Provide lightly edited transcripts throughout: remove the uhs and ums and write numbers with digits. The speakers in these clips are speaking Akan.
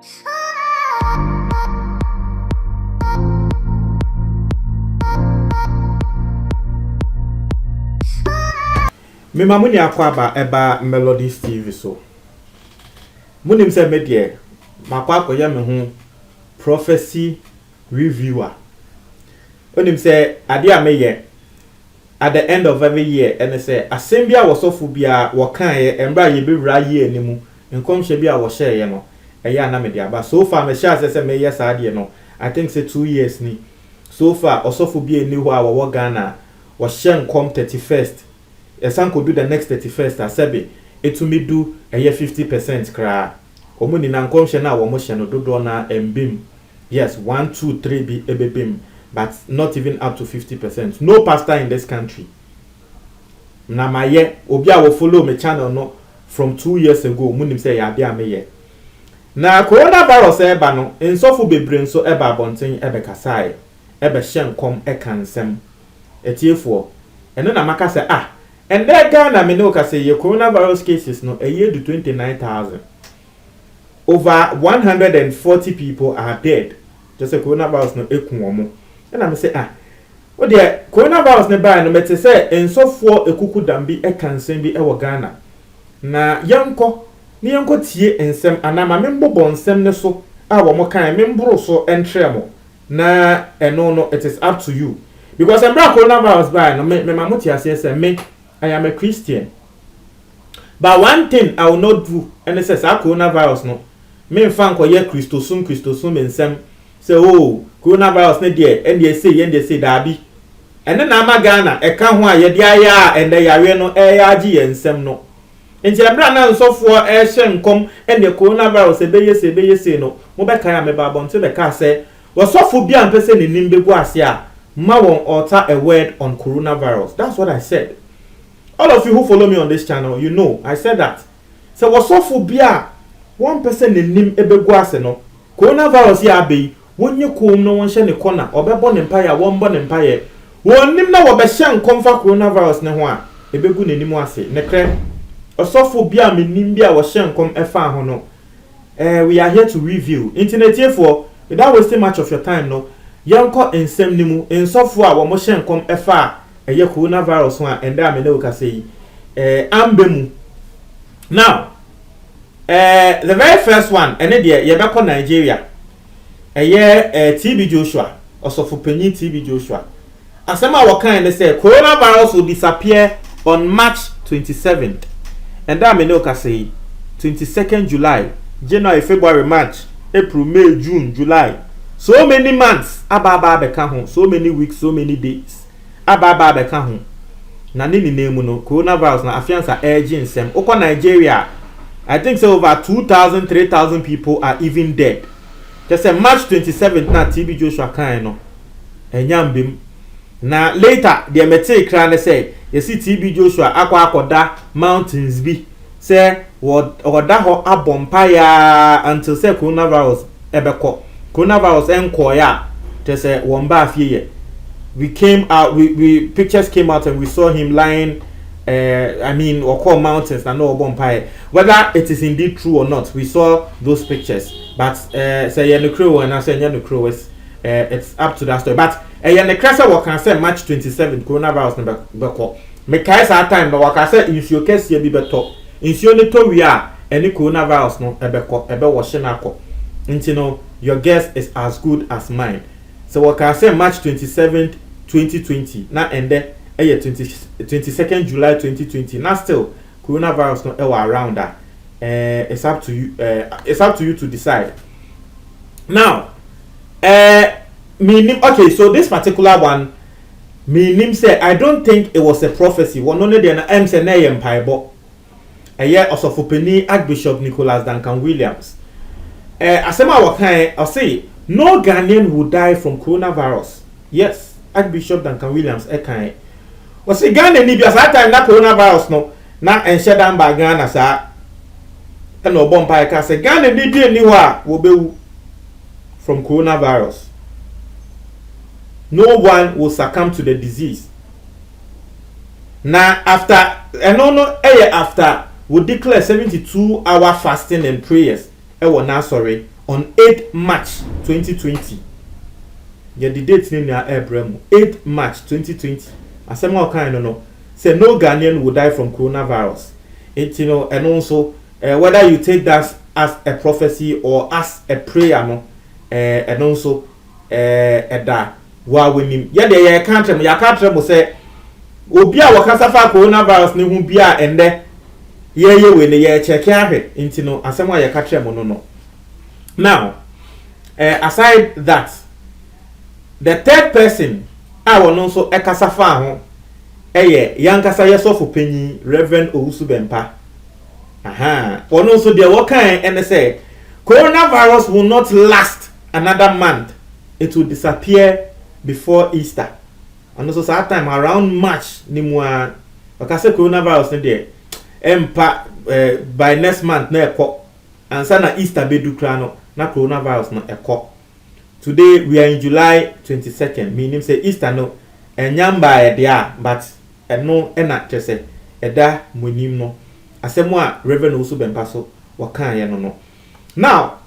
Me mamuni akwa eba Melody TV so. Munim se medie makwa akoye me ho prophecy reviewer. Onim se ade a meye at the end of every year and say asembia wosofu bia wo kan ye embra ye bewura ye animu nkomhye bia wo share ye no eya na me dia ba so far me share say me yes ade no I think say 2 years ni so far osofu bia ni ho a wo Ghana wo share nkom 31st esan ko do the next 31st asebe etumi do eye 50% kra omo ni na nkomhye na wo mo hye no dodo na embim yes 1 2 3 bi ebebim but not even up to 50%. No pastor in this country. Na maye obi a wo follow me channel no from 2 years ago munim say ya bia me ye. Na coronavirus eba no ensofu bebre nso eba abonten ebe kasae ebe hyenkom ekansem etiefo eno na maka say and there Ghana me no ka say ye coronavirus cases no a year to 29,000 over 140 people are dead. Just say coronavirus no ekunwomo. And I say oh dear coronavirus ne ba no mete say ensofo ekuku dambi ekansem bi ewo Ghana na yanko tie ensem anama membobo nsem ne so a wo mo kan membro so entre mo na no it is up to you because embra coronavirus ba no me mamuti ase say me I am a Christian but one thing I will not do and it says coronavirus no me mfa nko ye Christosum ensem say oh coronavirus ne dey and they say dabi and na ama Ghana e ka ho a ye dey aya and dey yare no e ya agi ensem no nti ebra na nsofo e hye nkom and the coronavirus e say no mo be kan ameba bonte be ka say wasofo bia mpese ne nimbegu ase a ma won utter a word on coronavirus. That's what I said. All of you who follow me on this channel, you know I said that. So wasofo bia one person ne nim ebegu ase no coronavirus ya be wonye kom no won hye ne corner obebo ne mpaye a won bo ne mpaye won nim na wo be hye nkomfa coronavirus ne ho a ebegu ne nim ase ne kre osofo bia me nim bia wo hye nkom efa ho no we are here to review internet for without wasting much of your time no yanko ensem nimu ensofo a wo mo hye nkom efa eye coronavirus ho a enda me ne wo ka sei ambemu now the very first one ene de ye be ko Nigeria TB Joshua osofo penyi TB Joshua asema wakan say coronavirus will disappear on March 27th and that me no ka say 22nd July January February March April May June July so many months ababa beka ho so many weeks so many days ababa beka ho na nini name no coronavirus na afiansa urgent sem oko Nigeria I think so over 2,000 3,000 people are even dead. Just say March 27th na TB Joshua kan no enyambem na later the mete kra ne say you see TB Joshua akoda mountains bi say oda ho abompaya until say coronavirus ebeko coronavirus enko ya just say won ba afie ye we came out we pictures came out and we saw him lying I mean or mountains na no bompire whether it is indeed true or not we saw those pictures but say you no crow and I say you no crow it's up to that story but you no crasa what can say March 27th coronavirus no be call me kai sa time no what can say insuo case bi beto insuo ne to wi a any coronavirus no ebe wo hye na akọ nti no your guess is as good as mine so what can say March 27th 2020 na ende 22nd July 2020 now still coronavirus no around that it's up to you to decide now okay so this particular one meaning say I don't think it was a prophecy one only the MC na empire but Osofopeni Archbishop Nicholas Duncan Williams asema wakan I say no Ghanaian will die from coronavirus. Yes, Archbishop Duncan Williams ekan was a Ghana ni bi asa time na coronavirus no na enhye dan ba Ghana sa na obompa ka say Ghana ni bi ni ho a wo bewu from coronavirus. No one will succumb to the disease. Now after after we declare 72-hour fasting and prayers. Na sorry on 8 March 2020. Yeah, the date in Abraham 8 March 2020. As a kind no say no Ghanaian will die from coronavirus. It and also whether you take that as a prophecy or as a prayer, no, and also that while we yeah the country will say Obia wakasa fa coronavirus ne hu bia ende ye we ne ye check ahwe intino asemo ya katre mo no. Now aside that, the third person I will also ekasa fa ho yankasa yesofo panyi Reverend Owusu Bempah. One also there what kind and say coronavirus will not last another month. It will disappear before Easter. And also that time around March nimwa wakase coronavirus ne there by next month na ekọ and sana Easter be do kra no na coronavirus no ekọ. Today we are in July 22nd, meaning say Easter no enyamba e there, but eno ena tese eda monim no asemo a Reverend Owusu Bempah so wakan ye no. Now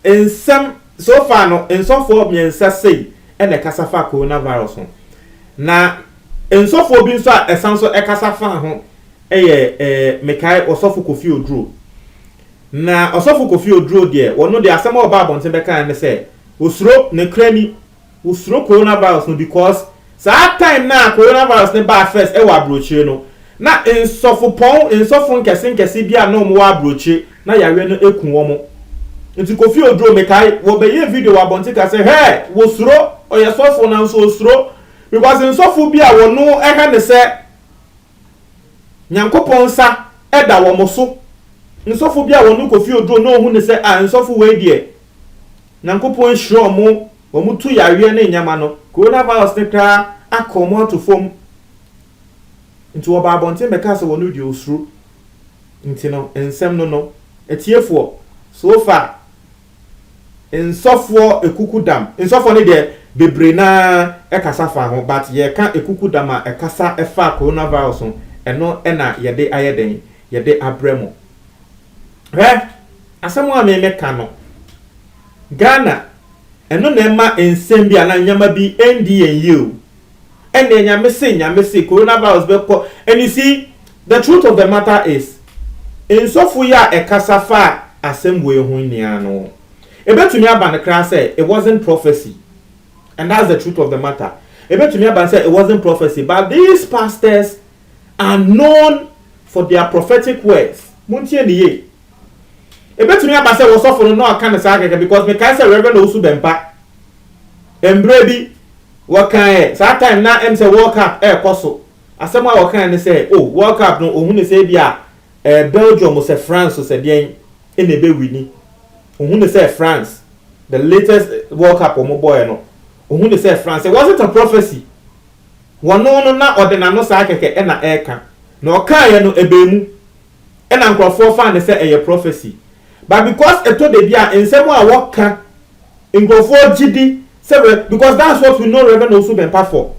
in some so far no in some form yensa say ena kasa fa coronavirus no. Na ensofo bi nso a esanso ekasa fa ho mekai Osofo Kofi Oduro. Na Osofo Kofi Oduro de wono de asema oba abonte beka ne se osuro ne krani osuro coronavirus no because that time na coronavirus ne ba first wa abrochire no na ensofo nkese bia no mo wa abrochire na yawe no ekun wo mo nti Kofi Oduro mekai wo be ye video wa abonte ka se hey wo suro oyesofo na nso osuro because in so phobia wono eha ne se nyankopon sa eda wo moso in so phobia wono Kofi Oduro no hu ne se in so fo we die nyankopon hiro mo wo mutu yawe ne nyama no coronavirus ne ka akomo to fom into oba abonte meka se wono di osuru nti no ensem no etiefo so far ensofo ekukudam ensofo ne de bebre na ekasa fa ho but ye ka ekukudam a ekasa efa coronavirus no eno ena ye de ayeden ye de abremo asemo a me meka no Ghana eno na ema ensem bia na nyama bi NDNU ene nyame se coronavirus be ko. And you see the truth of the matter is ensofo ya ekasa fa assemwe ho nia no ebetumi aba ne kra say it wasn't prophecy. And that's the truth of the matter. Ebetumi aba say it wasn't prophecy, but these pastors are known for their prophetic words. Muntie ni ye. Ebetumi aba say Osofo no aka ne say because me kai say Reverend Owusu Bempah embre bi wakan that time na em say World Cup koso asem a wakan ne say oh World Cup no ohun ne say bia Belgium say France say den ene be wini ohun ne say France the latest World Cup o mo boy no ohun ne say France. It wasn't a prophecy. Wono no na odena no sa keke e na eka na okan ye no ebemu e na nkrofo fa ne say a prophecy, but because eto de bia ensem a woka nkrofo gidi say because that's what we know Reverend Owusu Bempah for.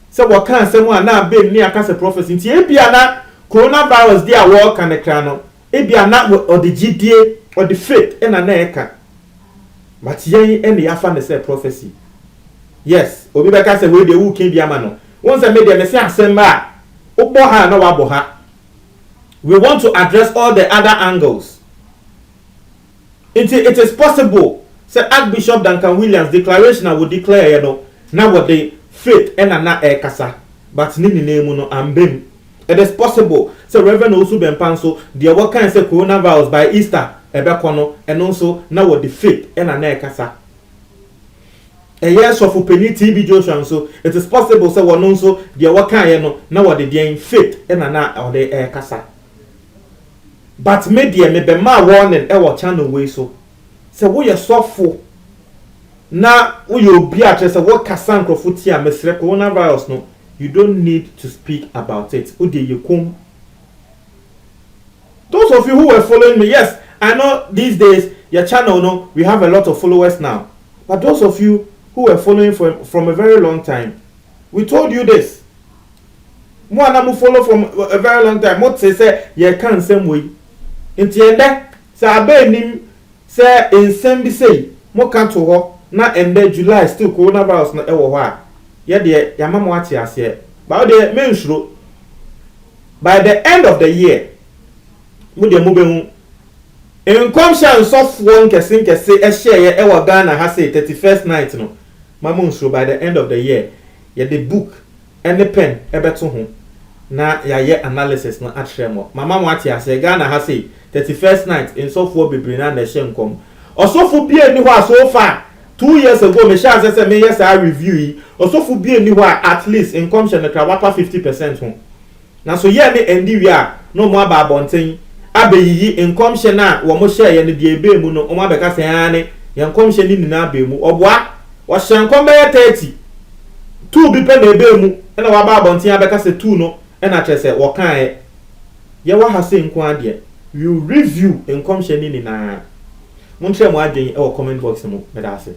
Say woka ensem a na be ni aka say prophecy nti e bia na coronavirus dia woka ne kra no e bia na o de gidie or the faith e na eka, but yen e ne yafa ne say prophecy. Yes, obi beka say we dey who kin bia ma no won say media me say asemba obo ha na wa bo ha. We want to address all the other angles. It is possible say Archbishop Duncan Williams declaration I would declare you know now what the faith and na kasa but ni name no ambem. It is possible say Reverend Owusu Bempah so the what can say coronavirus by Easter ebekono and also now what the faith and na kasa. A years of Penny TB Joshua so it is possible say one also the what can no now what the faith and na or the kasa. But media me be ma warning e wo channel way so say wo ye sofo na wo ye obi a say wo kasa nkrofo ti a mesre coronavirus no you don't need to speak about it. Ode ye kom. Those of you who were following me, yes, I know these days your channel no we have a lot of followers now, but those of you who were following from a very long time, we told you this. Mo anamu follow from a very long time. What say ye can same way. Inti ende say abe nim say nsɛm bi say mo ka to ho na ende July still coronavirus no ɛwɔ hɔ a ye de yama mo ate ase ba de menhuro by the end of the year mo de mo behu enkomsha nsofo nkese ehye ɛwɔ Ghana ha say 31st night no mama nhuro by the end of the year ye the book and the pen ebeto ho na ya ye analysis no atremo mama mo ate ase Ghana ha say 31st night nsofo bebre na na ehye nkom osofo bia ni ho so far 2 years ago me sha say me yes I review yi osofo bia ni ho at least enkomsha na trawapa 50% ho na so ye me endi wi a no mo aba abonten abeyi enkomsha na wo mo share ye ne bia ebe mu no o mo abeka se ane ye enkomsha ni na aba mu oboa wo hyenkom be 30 2 bi pe na ebe mu na wa ba abonten abeka se 2 no na trese wo kan ye wa ha se nko ade you review enkomsha ni na mo ntre mo adwen e wo comment box mu me da ase